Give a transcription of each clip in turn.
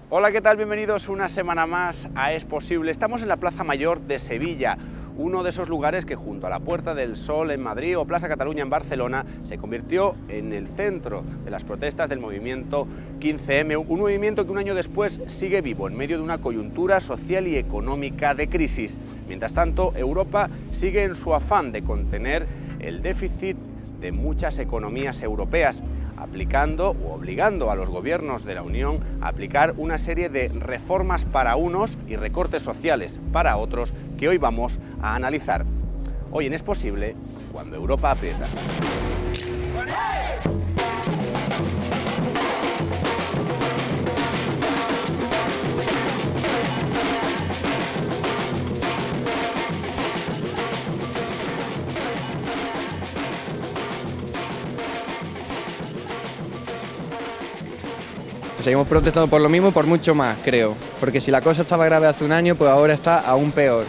Hola, ¿qué tal? Bienvenidos una semana más a Es Posible. Estamos en la Plaza Mayor de Sevilla, uno de esos lugares que junto a la Puerta del Sol en Madrid o Plaza Cataluña en Barcelona se convirtió en el centro de las protestas del movimiento 15M, un movimiento que un año después sigue vivo en medio de una coyuntura social y económica de crisis. Mientras tanto, Europa sigue en su afán de contener el déficit de muchas economías europeas, aplicando o obligando a los gobiernos de la Unión a aplicar una serie de reformas para unos y recortes sociales para otros que hoy vamos a analizar. Hoy en Es Posible, cuando Europa aprieta. Seguimos protestando por lo mismo y por mucho más, creo. Porque si la cosa estaba grave hace un año, pues ahora está aún peor.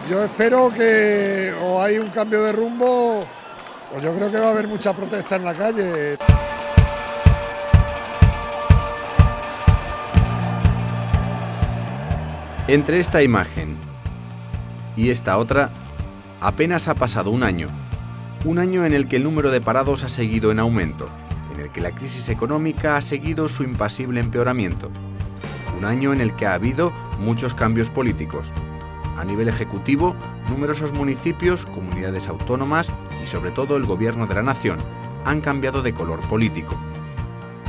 Yo espero que o hay un cambio de rumbo o yo creo que va a haber mucha protesta en la calle. Entre esta imagen y esta otra, apenas ha pasado un año en el que el número de parados ha seguido en aumento, en el que la crisis económica ha seguido su impasible empeoramiento, un año en el que ha habido muchos cambios políticos. A nivel ejecutivo, numerosos municipios, comunidades autónomas y sobre todo el gobierno de la nación han cambiado de color político.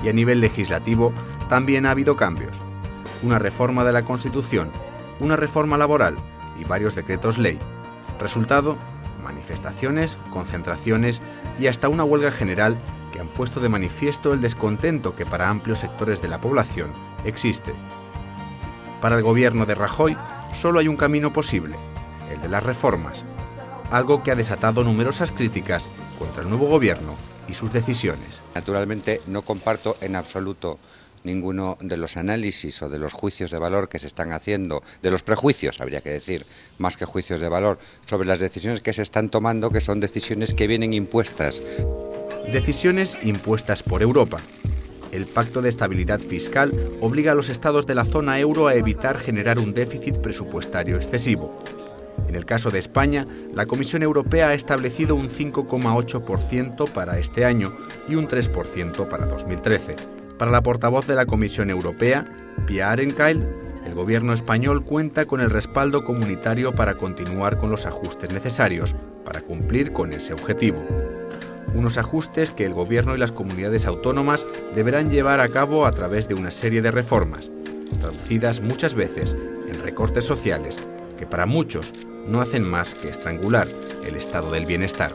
Y a nivel legislativo también ha habido cambios. Una reforma de la Constitución, una reforma laboral y varios decretos ley. Resultado, manifestaciones, concentraciones y hasta una huelga general que han puesto de manifiesto el descontento que para amplios sectores de la población existe. Para el gobierno de Rajoy solo hay un camino posible, el de las reformas, algo que ha desatado numerosas críticas contra el nuevo gobierno y sus decisiones. Naturalmente no comparto en absoluto ninguno de los análisis o de los juicios de valor que se están haciendo, de los prejuicios, habría que decir, más que juicios de valor, sobre las decisiones que se están tomando, que son decisiones que vienen impuestas. Decisiones impuestas por Europa. El Pacto de Estabilidad Fiscal obliga a los estados de la zona euro a evitar generar un déficit presupuestario excesivo. En el caso de España, la Comisión Europea ha establecido un 5,8% para este año y un 3% para 2013. Para la portavoz de la Comisión Europea, Pia Ahrenkeil, el gobierno español cuenta con el respaldo comunitario para continuar con los ajustes necesarios para cumplir con ese objetivo. Unos ajustes que el gobierno y las comunidades autónomas deberán llevar a cabo a través de una serie de reformas, traducidas muchas veces en recortes sociales, que para muchos no hacen más que estrangular el estado del bienestar.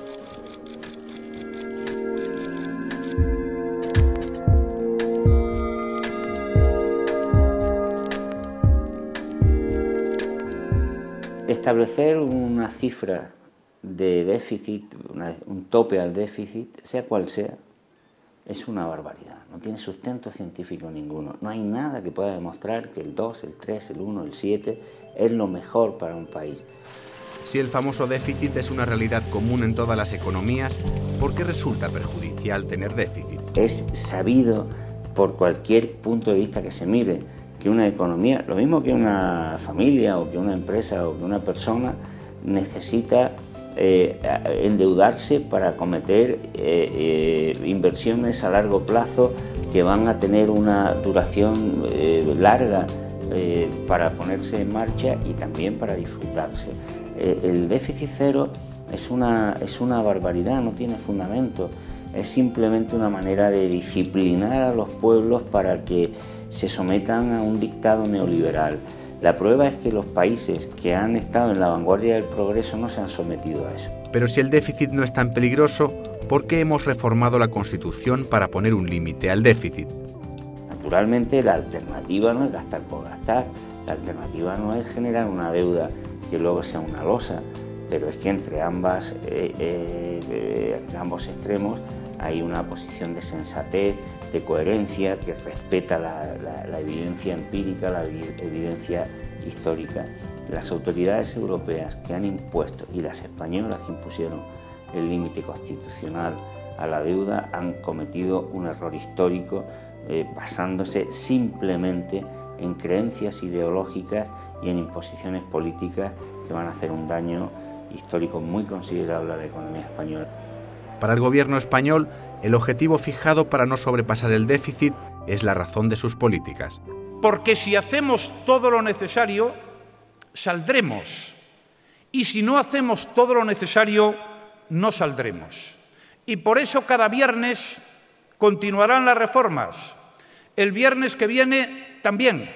Establecer una cifra de déficit, un tope al déficit, sea cual sea, es una barbaridad. No tiene sustento científico ninguno. No hay nada que pueda demostrar que el 2, el 3, el 1, el 7 es lo mejor para un país. Si el famoso déficit es una realidad común en todas las economías, ¿por qué resulta perjudicial tener déficit? Es sabido por cualquier punto de vista que se mire que una economía, lo mismo que una familia o que una empresa o que una persona, necesita endeudarse para acometer inversiones a largo plazo que van a tener una duración larga para ponerse en marcha y también para disfrutarse. El déficit cero es una barbaridad, no tiene fundamento. Es simplemente una manera de disciplinar a los pueblos para que se sometan a un dictado neoliberal. La prueba es que los países que han estado en la vanguardia del progreso no se han sometido a eso. Pero si el déficit no es tan peligroso, ¿por qué hemos reformado la Constitución para poner un límite al déficit? Naturalmente, la alternativa no es gastar por gastar, la alternativa no es generar una deuda que luego sea una losa, pero es que entre ambos extremos hay una posición de sensatez, de coherencia, que respeta la evidencia empírica, la evidencia histórica. las autoridades europeas que han impuesto y las españolas que impusieron el límite constitucional a la deuda han cometido un error histórico basándose simplemente en creencias ideológicas y en imposiciones políticas que van a hacer un daño histórico muy considerable a la economía española. Para el gobierno español, el objetivo fijado para no sobrepasar el déficit es la razón de sus políticas. Porque si hacemos todo lo necesario, saldremos. Y si no hacemos todo lo necesario, no saldremos. Y por eso cada viernes continuarán las reformas. El viernes que viene también.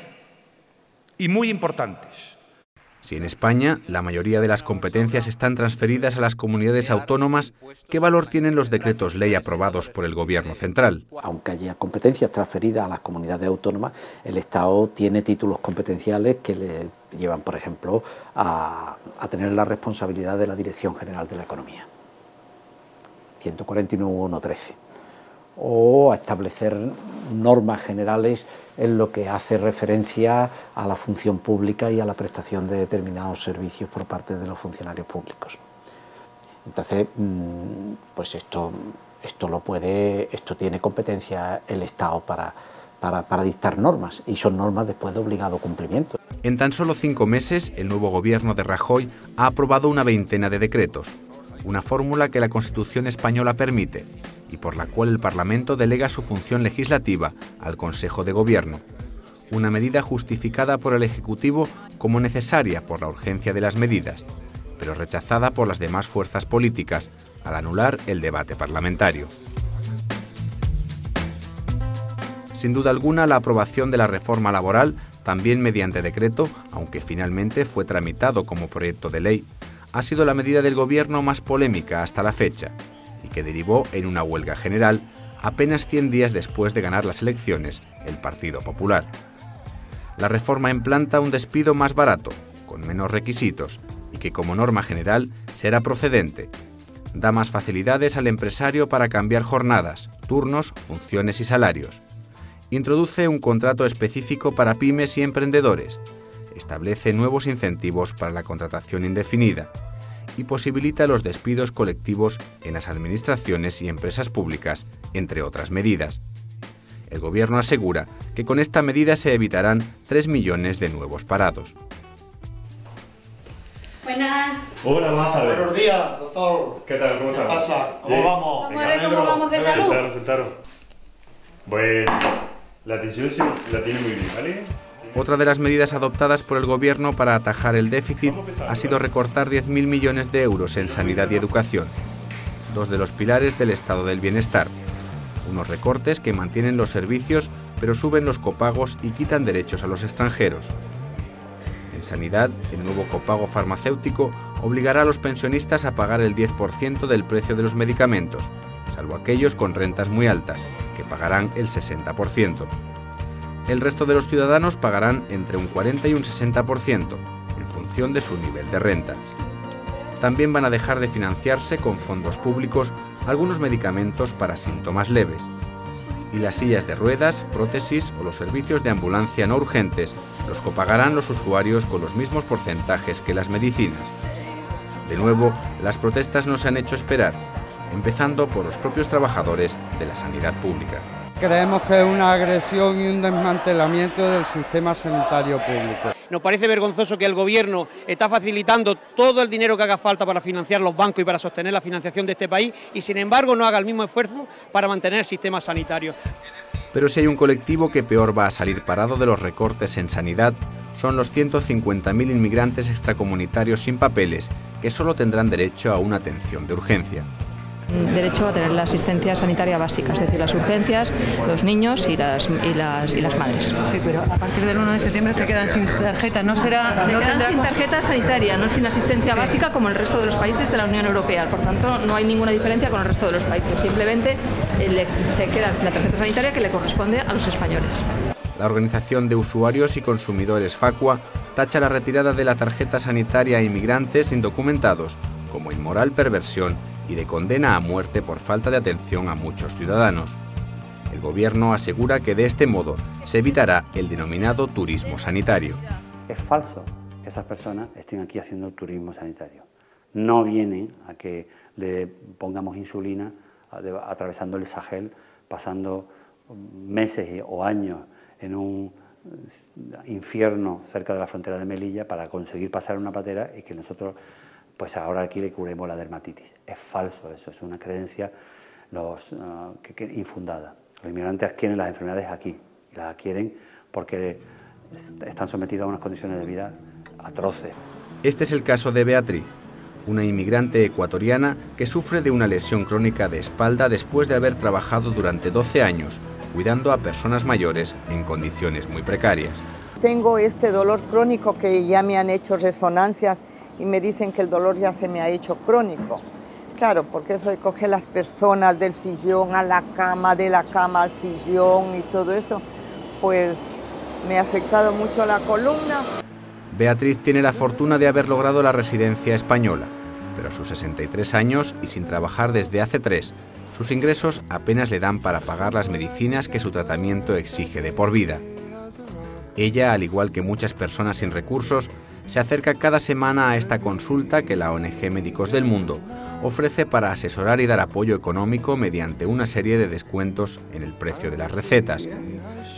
Y muy importantes. Si en España la mayoría de las competencias están transferidas a las comunidades autónomas, ¿qué valor tienen los decretos ley aprobados por el Gobierno central? Aunque haya competencias transferidas a las comunidades autónomas, el Estado tiene títulos competenciales que le llevan, por ejemplo, a tener la responsabilidad de la Dirección General de la Economía, 149.1.13, o a establecer normas generales en lo que hace referencia a la función pública y a la prestación de determinados servicios por parte de los funcionarios públicos. Entonces, pues esto tiene competencia el Estado para dictar normas, y son normas después de obligado cumplimiento. En tan solo 5 meses, el nuevo gobierno de Rajoy ha aprobado una veintena de decretos, una fórmula que la Constitución española permite y por la cual el Parlamento delega su función legislativa al Consejo de Gobierno, una medida justificada por el Ejecutivo como necesaria por la urgencia de las medidas, pero rechazada por las demás fuerzas políticas al anular el debate parlamentario. Sin duda alguna, la aprobación de la reforma laboral, también mediante decreto, aunque finalmente fue tramitado como proyecto de ley, ha sido la medida del Gobierno más polémica hasta la fecha, y que derivó en una huelga general apenas 100 días después de ganar las elecciones el Partido Popular. La reforma implanta un despido más barato, con menos requisitos, y que como norma general será procedente. Da más facilidades al empresario para cambiar jornadas, turnos, funciones y salarios. Introduce un contrato específico para pymes y emprendedores. Establece nuevos incentivos para la contratación indefinida y posibilita los despidos colectivos en las administraciones y empresas públicas, entre otras medidas. El Gobierno asegura que con esta medida se evitarán 3 millones de nuevos parados. Buenas. Hola, buenas tardes. Buenos días, doctor. ¿Qué tal? ¿Cómo estás? ¿Qué pasa? ¿Cómo vamos? Vamos a ver cómo vamos de salud. Sentaros. Bueno, la atención sí la tiene muy bien, ¿vale? Otra de las medidas adoptadas por el Gobierno para atajar el déficit ha sido recortar 10.000 millones de euros en sanidad y educación, dos de los pilares del estado del bienestar. Unos recortes que mantienen los servicios, pero suben los copagos y quitan derechos a los extranjeros. En sanidad, el nuevo copago farmacéutico obligará a los pensionistas a pagar el 10% del precio de los medicamentos, salvo aquellos con rentas muy altas, que pagarán el 60%. El resto de los ciudadanos pagarán entre un 40 y un 60%, en función de su nivel de rentas. También van a dejar de financiarse con fondos públicos algunos medicamentos para síntomas leves. Y las sillas de ruedas, prótesis o los servicios de ambulancia no urgentes los copagarán los usuarios con los mismos porcentajes que las medicinas. De nuevo, las protestas no se han hecho esperar, empezando por los propios trabajadores de la sanidad pública. Creemos que es una agresión y un desmantelamiento del sistema sanitario público. Nos parece vergonzoso que el Gobierno está facilitando todo el dinero que haga falta para financiar los bancos y para sostener la financiación de este país y, sin embargo, no haga el mismo esfuerzo para mantener el sistema sanitario. Pero si hay un colectivo que peor va a salir parado de los recortes en sanidad, son los 150.000 inmigrantes extracomunitarios sin papeles que solo tendrán derecho a una atención de urgencia. Derecho a tener la asistencia sanitaria básica, es decir, las urgencias, los niños y las madres. Sí, pero a partir del 1 de septiembre se quedan sin tarjeta, ¿no será? Se quedan sin tarjeta sanitaria, no sin asistencia básica como el resto de los países de la Unión Europea. Por tanto, no hay ninguna diferencia con el resto de los países. Simplemente se queda la tarjeta sanitaria que le corresponde a los españoles. La Organización de Usuarios y Consumidores Facua tacha la retirada de la tarjeta sanitaria a inmigrantes indocumentados como inmoral perversión y de condena a muerte por falta de atención a muchos ciudadanos. El Gobierno asegura que de este modo se evitará el denominado turismo sanitario. Es falso que esas personas estén aquí haciendo turismo sanitario. No vienen a que le pongamos insulina atravesando el Sahel, pasando meses o años en un infierno cerca de la frontera de Melilla para conseguir pasar una patera y que nosotros pues ahora aquí le curemos la dermatitis. Es falso eso, es una creencia infundada. Los inmigrantes adquieren las enfermedades aquí y las adquieren porque están sometidos a unas condiciones de vida atroces. Este es el caso de Beatriz, una inmigrante ecuatoriana que sufre de una lesión crónica de espalda después de haber trabajado durante 12 años cuidando a personas mayores en condiciones muy precarias. Tengo este dolor crónico que ya me han hecho resonancias y me dicen que el dolor ya se me ha hecho crónico. Claro, porque eso de coger las personas del sillón a la cama, de la cama al sillón y todo eso, pues me ha afectado mucho la columna. Beatriz tiene la fortuna de haber logrado la residencia española, pero a sus 63 años y sin trabajar desde hace 3, sus ingresos apenas le dan para pagar las medicinas que su tratamiento exige de por vida. Ella, al igual que muchas personas sin recursos, se acerca cada semana a esta consulta que la ONG Médicos del Mundo ofrece para asesorar y dar apoyo económico mediante una serie de descuentos en el precio de las recetas,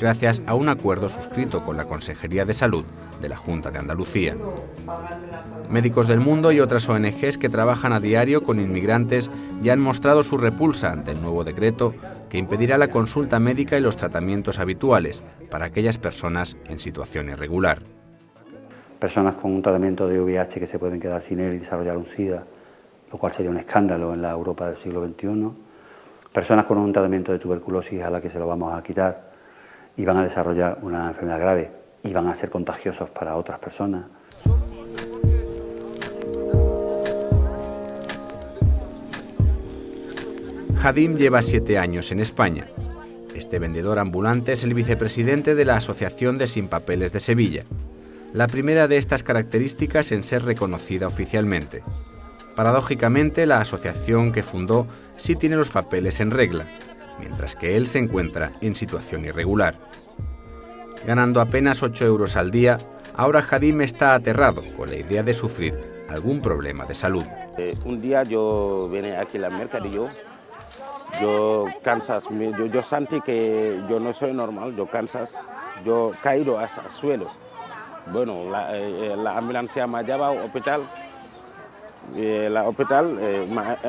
gracias a un acuerdo suscrito con la Consejería de Salud de la Junta de Andalucía. Médicos del Mundo y otras ONGs que trabajan a diario con inmigrantes ya han mostrado su repulsa ante el nuevo decreto que impedirá la consulta médica y los tratamientos habituales para aquellas personas en situación irregular. Personas con un tratamiento de VIH que se pueden quedar sin él y desarrollar un SIDA, lo cual sería un escándalo en la Europa del siglo XXI. Personas con un tratamiento de tuberculosis a la que se lo vamos a quitar y van a desarrollar una enfermedad grave y van a ser contagiosos para otras personas. Hadim lleva 7 años en España. Este vendedor ambulante es el vicepresidente de la Asociación de Sin Papeles de Sevilla, la primera de estas características en ser reconocida oficialmente. Paradójicamente, la asociación que fundó sí tiene los papeles en regla, mientras que él se encuentra en situación irregular. Ganando apenas 8 euros al día, ahora Hadim está aterrado con la idea de sufrir algún problema de salud. Un día yo vine aquí al mercadillo, yo cansas, yo sentí que yo no soy normal, yo cansas, yo caído al suelo. Bueno, la ambulancia me ha llevado al hospital. La hospital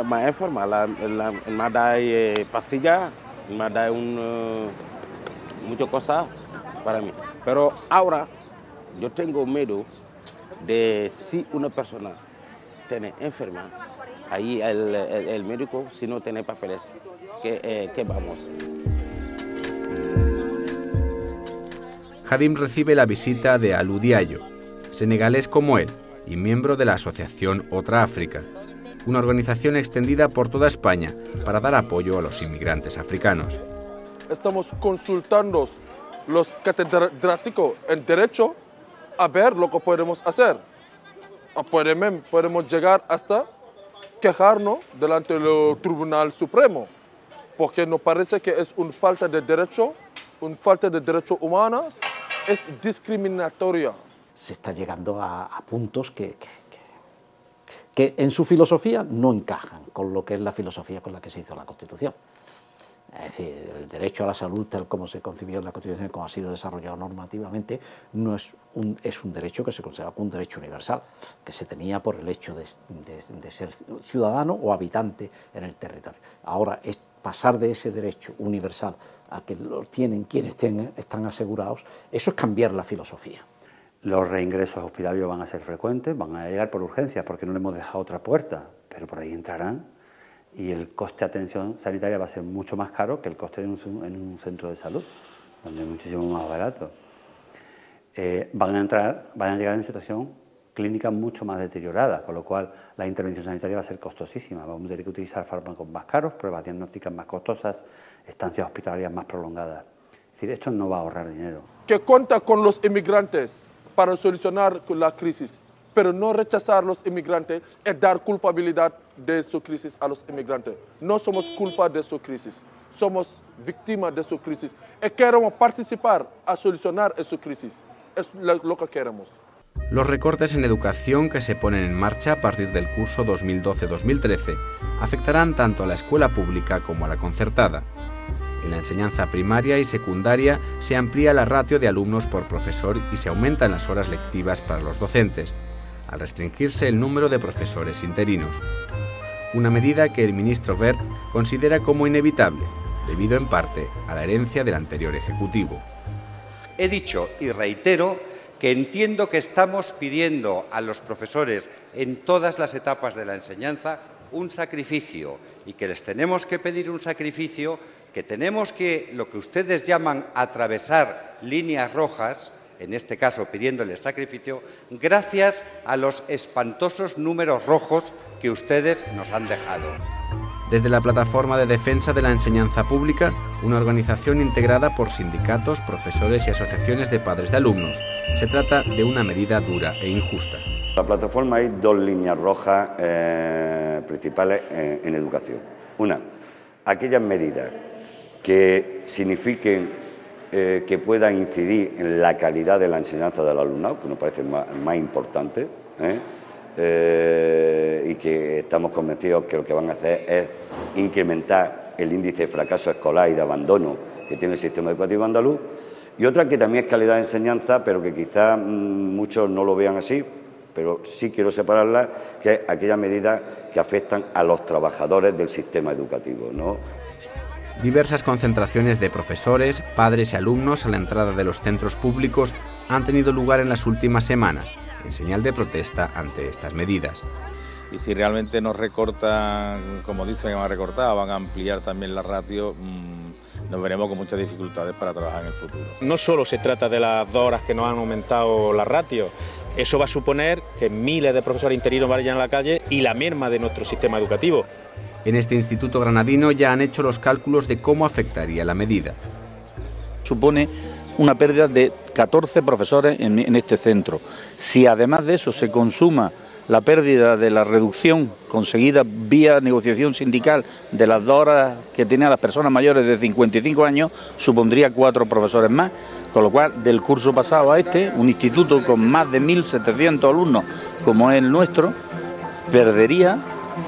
me ha informado, me ha dado pastillas, me ha dado muchas cosas para mí. Pero ahora yo tengo miedo de si una persona tiene enferma, ahí el médico, si no tiene papeles, ¿qué vamos? Hadim recibe la visita de Alou Diallo, senegalés como él y miembro de la asociación Otra África, una organización extendida por toda España para dar apoyo a los inmigrantes africanos. Estamos consultando los catedráticos en Derecho a ver lo que podemos hacer. Podemos llegar hasta quejarnos delante del Tribunal Supremo, porque nos parece que es una falta de derechos humanos, es discriminatoria. Se está llegando a puntos que en su filosofía no encajan con lo que es la filosofía con la que se hizo la Constitución. Es decir, el derecho a la salud, tal como se concibió en la Constitución, como ha sido desarrollado normativamente, no es un derecho que se considera como un derecho universal, que se tenía por el hecho de ser ciudadano o habitante en el territorio. Ahora, es pasar de ese derecho universal a que lo tienen quienes están asegurados, eso es cambiar la filosofía. Los reingresos hospitalarios van a ser frecuentes, van a llegar por urgencias porque no le hemos dejado otra puerta, pero por ahí entrarán y el coste de atención sanitaria va a ser mucho más caro que el coste en un centro de salud, donde es muchísimo más barato. Van a llegar en situación clínica mucho más deteriorada, con lo cual la intervención sanitaria va a ser costosísima. Vamos a tener que utilizar fármacos más caros, pruebas diagnósticas más costosas, estancias hospitalarias más prolongadas. Es decir, esto no va a ahorrar dinero. Que cuenta con los inmigrantes para solucionar la crisis, pero no rechazar a los inmigrantes y dar culpabilidad de su crisis a los inmigrantes. No somos culpa de su crisis, somos víctimas de su crisis y queremos participar a solucionar esa crisis. Es lo que queremos. Los recortes en educación que se ponen en marcha a partir del curso 2012-2013 afectarán tanto a la escuela pública como a la concertada. En la enseñanza primaria y secundaria se amplía la ratio de alumnos por profesor y se aumentan las horas lectivas para los docentes, al restringirse el número de profesores interinos. Una medida que el ministro Wert considera como inevitable, debido en parte a la herencia del anterior Ejecutivo. He dicho y reitero que entiendo que estamos pidiendo a los profesores en todas las etapas de la enseñanza un sacrificio y que les tenemos que pedir un sacrificio, que tenemos que, lo que ustedes llaman atravesar líneas rojas, en este caso pidiéndoles sacrificio, gracias a los espantosos números rojos que ustedes nos han dejado. Desde la Plataforma de Defensa de la Enseñanza Pública, una organización integrada por sindicatos, profesores y asociaciones de padres de alumnos, se trata de una medida dura e injusta. En la plataforma hay dos líneas rojas principales en educación. Una, aquellas medidas que signifiquen que puedan incidir en la calidad de la enseñanza del alumnado, que nos parece más importante, y que estamos convencidos que lo que van a hacer es incrementar el índice de fracaso escolar y de abandono que tiene el sistema educativo andaluz, y otra que también es calidad de enseñanza, pero que quizás muchos no lo vean así, pero sí quiero separarla, que es aquellas medidas que afectan a los trabajadores del sistema educativo, ¿no? Diversas concentraciones de profesores, padres y alumnos a la entrada de los centros públicos han tenido lugar en las últimas semanas, en señal de protesta ante estas medidas. Y si realmente nos recortan, como dicen que van a recortar, van a ampliar también la ratio, nos veremos con muchas dificultades para trabajar en el futuro. No solo se trata de las 2 horas que nos han aumentado la ratio, eso va a suponer que miles de profesores interinos vayan a la calle y la merma de nuestro sistema educativo. En este instituto granadino ya han hecho los cálculos de cómo afectaría la medida. Supone una pérdida de 14 profesores en este centro. Si además de eso se consuma la pérdida de la reducción conseguida vía negociación sindical de las 2 horas que tenían las personas mayores de 55 años, supondría 4 profesores más, con lo cual del curso pasado a este, un instituto con más de 1.700 alumnos como es el nuestro, perdería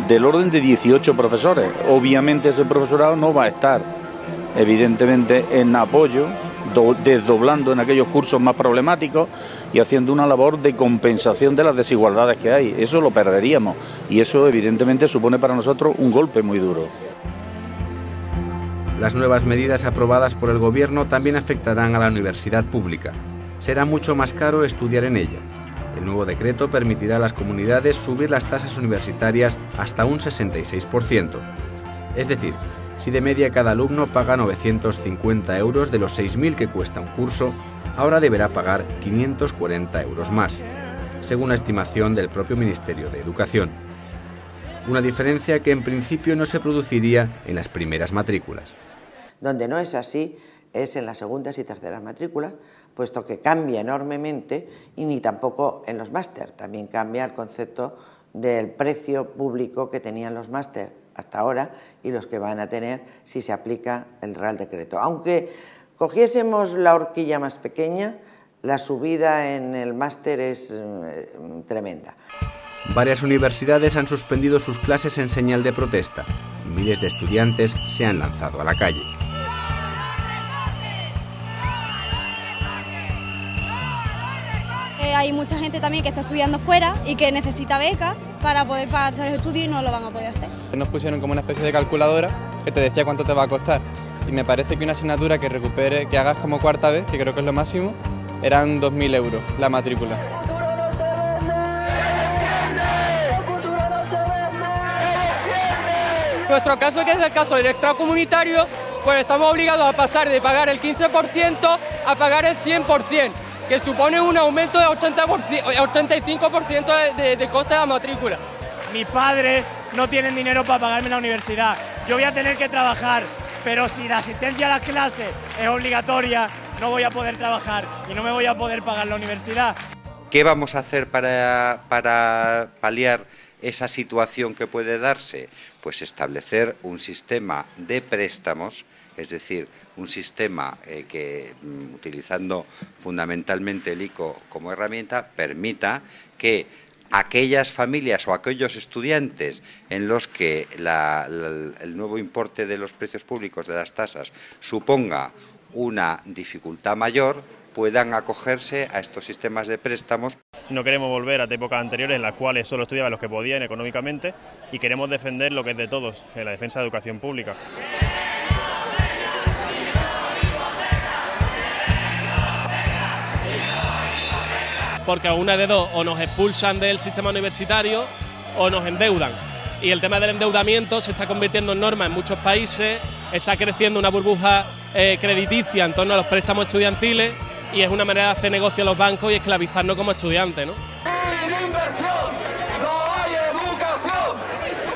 del orden de 18 profesores. Obviamente ese profesorado no va a estar, evidentemente, en apoyo, desdoblando en aquellos cursos más problemáticos y haciendo una labor de compensación de las desigualdades que hay. Eso lo perderíamos y eso evidentemente supone para nosotros un golpe muy duro. Las nuevas medidas aprobadas por el Gobierno también afectarán a la universidad pública. Será mucho más caro estudiar en ellas. El nuevo decreto permitirá a las comunidades subir las tasas universitarias hasta un 66%. Es decir, si de media cada alumno paga 950 euros de los 6.000 que cuesta un curso, ahora deberá pagar 540 euros más, según la estimación del propio Ministerio de Educación. Una diferencia que en principio no se produciría en las primeras matrículas. Donde no es así es en las segundas y terceras matrículas, puesto que cambia enormemente, y ni tampoco en los máster. También cambia el concepto del precio público que tenían los máster hasta ahora y los que van a tener si se aplica el Real Decreto. Aunque cogiésemos la horquilla más pequeña, la subida en el máster es tremenda. Varias universidades han suspendido sus clases en señal de protesta y miles de estudiantes se han lanzado a la calle. Hay mucha gente también que está estudiando fuera y que necesita becas para poder pagarse los estudios y no lo van a poder hacer. Nos pusieron como una especie de calculadora que te decía cuánto te va a costar y me parece que una asignatura que recupere, que hagas como cuarta vez, que creo que es lo máximo, eran 2.000 euros la matrícula. Nuestro caso, que es el caso del extracomunitario, pues estamos obligados a pasar de pagar el 15% a pagar el 100%. Que supone un aumento de 85% de coste de la matrícula. Mis padres no tienen dinero para pagarme la universidad. Yo voy a tener que trabajar, pero si la asistencia a las clases es obligatoria, no voy a poder trabajar y no me voy a poder pagar la universidad. ¿Qué vamos a hacer para paliar esa situación que puede darse? Pues establecer un sistema de préstamos es decir, un sistema que, utilizando fundamentalmente el ICO como herramienta, permita que aquellas familias o aquellos estudiantes en los que el nuevo importe de los precios públicos de las tasas suponga una dificultad mayor, puedan acogerse a estos sistemas de préstamos. No queremos volver a épocas anteriores en las cuales solo estudiaban los que podían económicamente y queremos defender lo que es de todos, la defensa de la educación pública. Porque a una de dos, o nos expulsan del sistema universitario o nos endeudan. Y el tema del endeudamiento se está convirtiendo en norma en muchos países, está creciendo una burbuja crediticia en torno a los préstamos estudiantiles y es una manera de hacer negocio a los bancos y esclavizarnos como estudiantes, ¿no? Sin inversión no hay educación.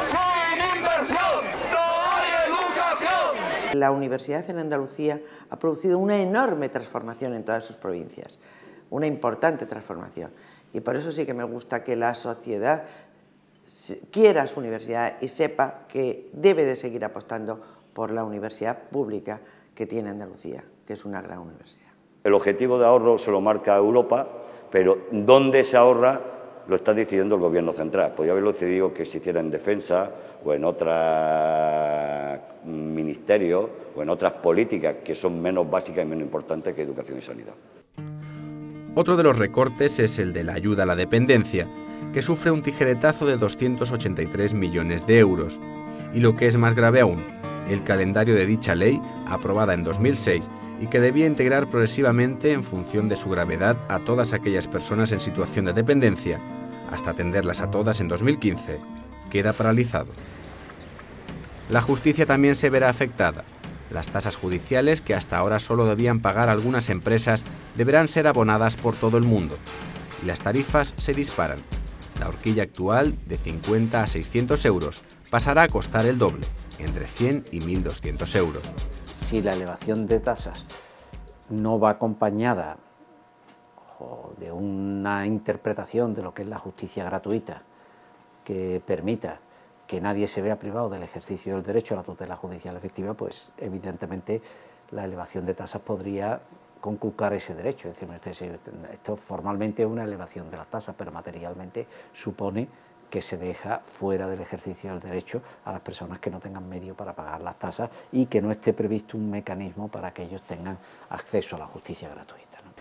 Sin inversión no hay educación. La universidad en Andalucía ha producido una enorme transformación en todas sus provincias, una importante transformación. Y por eso sí que me gusta que la sociedad quiera su universidad y sepa que debe de seguir apostando por la universidad pública que tiene Andalucía, que es una gran universidad. El objetivo de ahorro se lo marca Europa, pero ¿dónde se ahorra? Lo está decidiendo el Gobierno central. Podría haberlo decidido que se hiciera en defensa o en otros ministerios o en otras políticas que son menos básicas y menos importantes que educación y sanidad. Otro de los recortes es el de la ayuda a la dependencia, que sufre un tijeretazo de 283 millones de euros. Y lo que es más grave aún, el calendario de dicha ley, aprobada en 2006, y que debía integrar progresivamente en función de su gravedad a todas aquellas personas en situación de dependencia, hasta atenderlas a todas en 2015, queda paralizado. La justicia también se verá afectada. Las tasas judiciales, que hasta ahora solo debían pagar algunas empresas, deberán ser abonadas por todo el mundo. Y las tarifas se disparan. La horquilla actual, de 50 a 600 euros, pasará a costar el doble, entre 100 y 1.200 euros. Si la elevación de tasas no va acompañada de una interpretación de lo que es la justicia gratuita, que permita que nadie se vea privado del ejercicio del derecho a la tutela judicial efectiva, pues evidentemente la elevación de tasas podría conculcar ese derecho. Es decir, esto formalmente es una elevación de las tasas, pero materialmente supone que se deja fuera del ejercicio del derecho a las personas que no tengan medio para pagar las tasas y que no esté previsto un mecanismo para que ellos tengan acceso a la justicia gratuita, ¿no?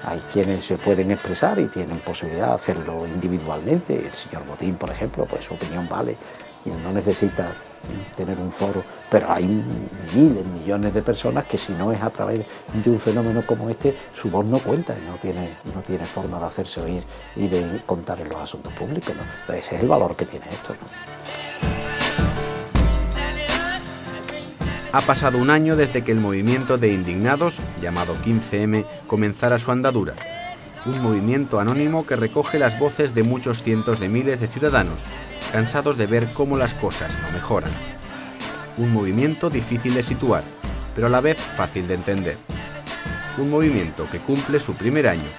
Hay quienes se pueden expresar y tienen posibilidad de hacerlo individualmente. El señor Botín, por ejemplo, pues su opinión vale y no necesita tener un foro, pero hay miles, millones de personas que si no es a través de un fenómeno como este, su voz no cuenta y no tiene forma de hacerse oír y de contar en los asuntos públicos, ¿no? Entonces, ese es el valor que tiene esto, ¿no? Ha pasado un año desde que el movimiento de indignados, llamado 15M, comenzara su andadura. Un movimiento anónimo que recoge las voces de muchos cientos de miles de ciudadanos, cansados de ver cómo las cosas no mejoran. Un movimiento difícil de situar, pero a la vez fácil de entender. Un movimiento que cumple su primer año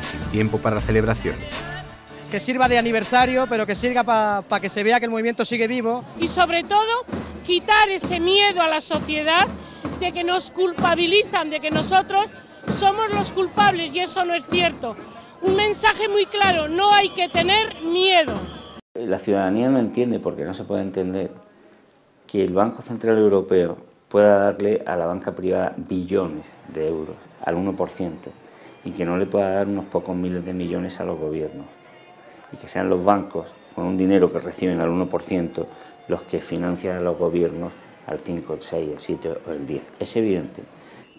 y sin tiempo para celebraciones. Que sirva de aniversario, pero que sirva para que se vea que el movimiento sigue vivo. Y sobre todo, quitar ese miedo a la sociedad de que nos culpabilizan, de que nosotros somos los culpables y eso no es cierto. Un mensaje muy claro, no hay que tener miedo. La ciudadanía no entiende, porque no se puede entender, que el Banco Central Europeo pueda darle a la banca privada billones de euros, al 1%, y que no le pueda dar unos pocos miles de millones a los gobiernos. Y que sean los bancos, con un dinero que reciben al 1%, los que financian a los gobiernos al 5, el 6, el 7 o el 10. Es evidente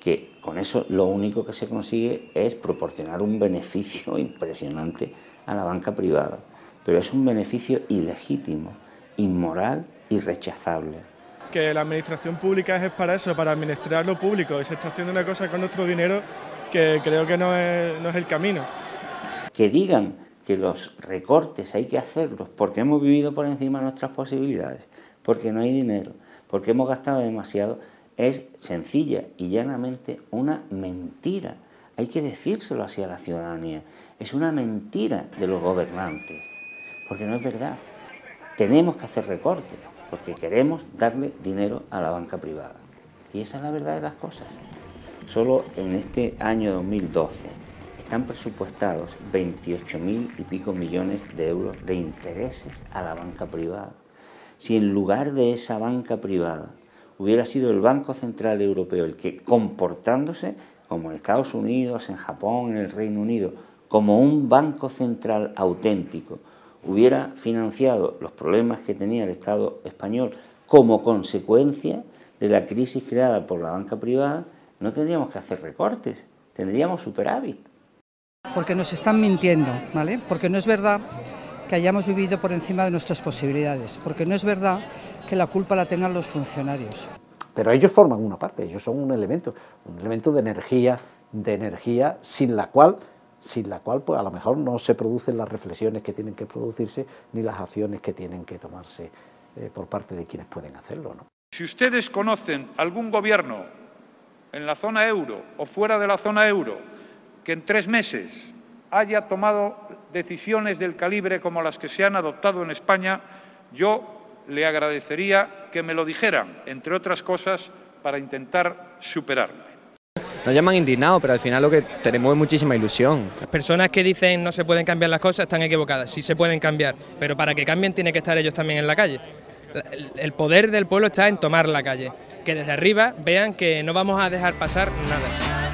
que con eso lo único que se consigue es proporcionar un beneficio impresionante a la banca privada. Pero es un beneficio ilegítimo, inmoral y rechazable. Que la administración pública es para eso, para administrar lo público, y se está haciendo una cosa con nuestro dinero que creo que no es el camino. Que digan que los recortes hay que hacerlos porque hemos vivido por encima de nuestras posibilidades, porque no hay dinero, porque hemos gastado demasiado, es sencilla y llanamente una mentira. Hay que decírselo así a la ciudadanía. Es una mentira de los gobernantes, porque no es verdad. Tenemos que hacer recortes, porque queremos darle dinero a la banca privada. Y esa es la verdad de las cosas. Solo en este año 2012 están presupuestados 28.000 y pico millones de euros de intereses a la banca privada. Si en lugar de esa banca privada hubiera sido el Banco Central Europeo el que, comportándose como en Estados Unidos, en Japón, en el Reino Unido, como un banco central auténtico, hubiera financiado los problemas que tenía el Estado español como consecuencia de la crisis creada por la banca privada, no tendríamos que hacer recortes, tendríamos superávit. Porque nos están mintiendo, ¿vale? Porque no es verdad que hayamos vivido por encima de nuestras posibilidades, porque no es verdad que la culpa la tengan los funcionarios. Pero ellos forman una parte, ellos son un elemento de energía sin la cual pues a lo mejor no se producen las reflexiones que tienen que producirse ni las acciones que tienen que tomarse por parte de quienes pueden hacerlo, ¿no? Si ustedes conocen algún gobierno en la zona euro o fuera de la zona euro que en 3 meses haya tomado decisiones del calibre como las que se han adoptado en España, yo le agradecería que me lo dijeran, entre otras cosas, para intentar superarlo. Nos llaman indignados, pero al final lo que tenemos es muchísima ilusión. Las personas que dicen no se pueden cambiar las cosas están equivocadas, sí se pueden cambiar, pero para que cambien tienen que estar ellos también en la calle. El poder del pueblo está en tomar la calle, que desde arriba vean que no vamos a dejar pasar nada.